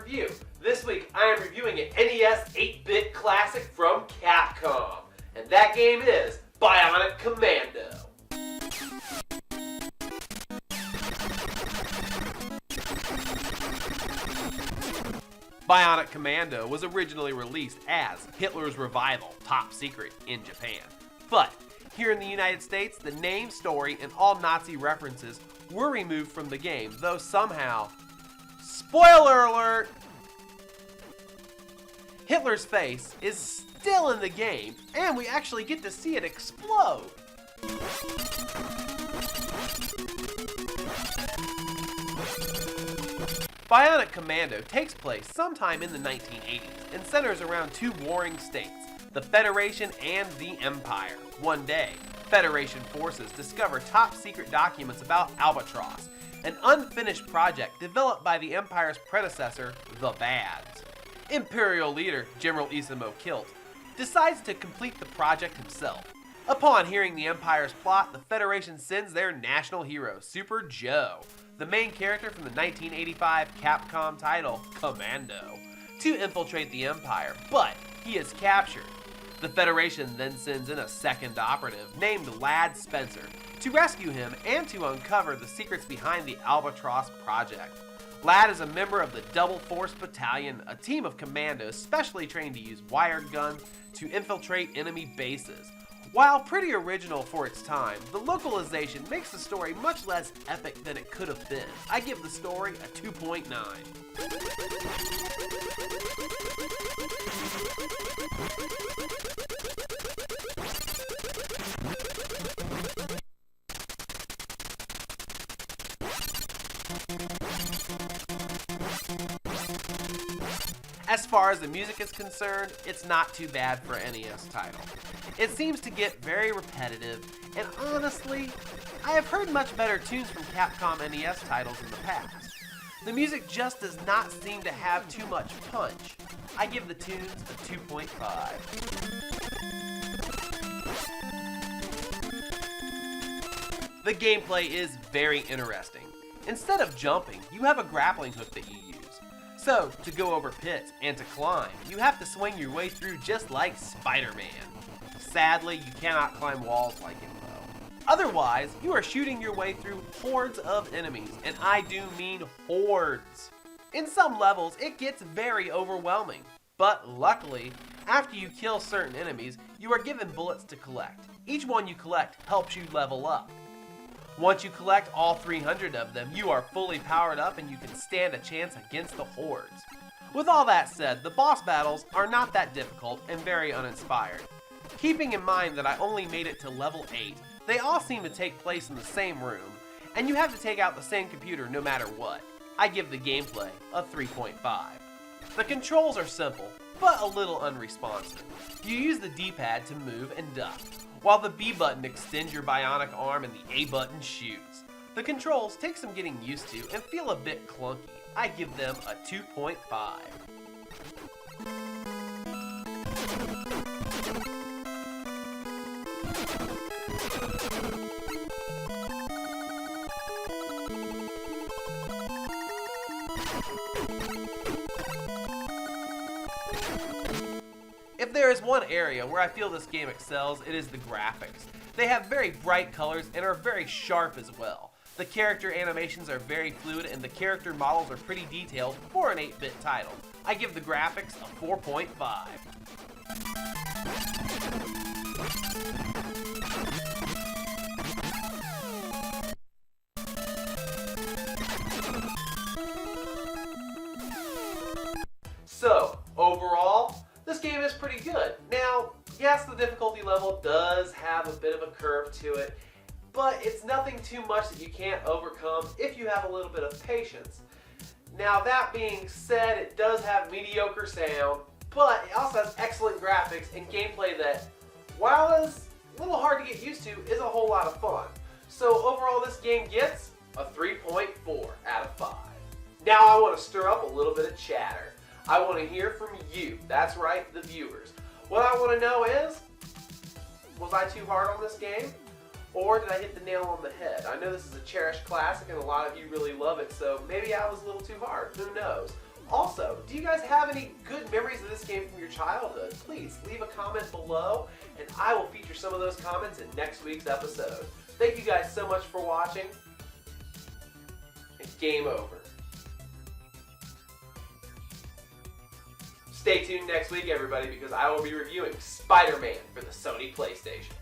review. This week I am reviewing an NES 8-bit classic from Capcom, and that game is Bionic Commando. Bionic Commando was originally released as Hitler's Revival, Top Secret, in Japan. But here in the United States, the name, story, and all Nazi references were removed from the game, though somehow, spoiler alert, Hitler's face is still in the game, and we actually get to see it explode. Bionic Commando takes place sometime in the 1980s and centers around two warring states, the Federation and the Empire. One day, Federation forces discover top-secret documents about Albatross, an unfinished project developed by the Empire's predecessor, the Bads. Imperial leader General Isamo Kilt decides to complete the project himself. Upon hearing the Empire's plot, the Federation sends their national hero, Super Joe, the main character from the 1985 Capcom title, Commando, to infiltrate the Empire, but he is captured. The Federation then sends in a second operative named Lad Spencer to rescue him and to uncover the secrets behind the Albatross project. Lad is a member of the Double Force Battalion, a team of commandos specially trained to use wired guns to infiltrate enemy bases. While pretty original for its time, the localization makes the story much less epic than it could have been. I give the story a 2.9. As far as the music is concerned, it's not too bad for an NES title. It seems to get very repetitive, and honestly, I have heard much better tunes from Capcom NES titles in the past. The music just does not seem to have too much punch. I give the tunes a 2.5. The gameplay is very interesting. Instead of jumping, you have a grappling hook that you use. So, to go over pits and to climb, you have to swing your way through just like Spider-Man. Sadly, you cannot climb walls like him though. Otherwise, you are shooting your way through hordes of enemies, and I do mean hordes. In some levels, it gets very overwhelming. But luckily, after you kill certain enemies, you are given bullets to collect. Each one you collect helps you level up. Once you collect all 300 of them, you are fully powered up and you can stand a chance against the hordes. With all that said, the boss battles are not that difficult and very uninspired. Keeping in mind that I only made it to level 8, they all seem to take place in the same room, and you have to take out the same computer no matter what. I give the gameplay a 3.5. The controls are simple, but a little unresponsive. You use the D-pad to move and duck, while the B button extends your bionic arm and the A button shoots. The controls take some getting used to and feel a bit clunky. I give them a 2.5. If there is one area where I feel this game excels, it is the graphics. They have very bright colors and are very sharp as well. The character animations are very fluid and the character models are pretty detailed for an 8-bit title. I give the graphics a 4.5. So, overall, this game is pretty good. Now, yes, the difficulty level does have a bit of a curve to it, but it's nothing too much that you can't overcome if you have a little bit of patience. Now, that being said, it does have mediocre sound, but it also has excellent graphics and gameplay that, while it's a little hard to get used to, is a whole lot of fun. So overall, this game gets a 3.4 out of 5. Now I want to stir up a little bit of chatter. I want to hear from you. That's right, the viewers. What I want to know is, was I too hard on this game? Or did I hit the nail on the head? I know this is a cherished classic and a lot of you really love it, so maybe I was a little too hard. Who knows? Also, do you guys have any good memories of this game from your childhood? Please leave a comment below, and I will feature some of those comments in next week's episode. Thank you guys so much for watching, and game over. Stay tuned next week, everybody, because I will be reviewing Spider-Man for the Sony PlayStation.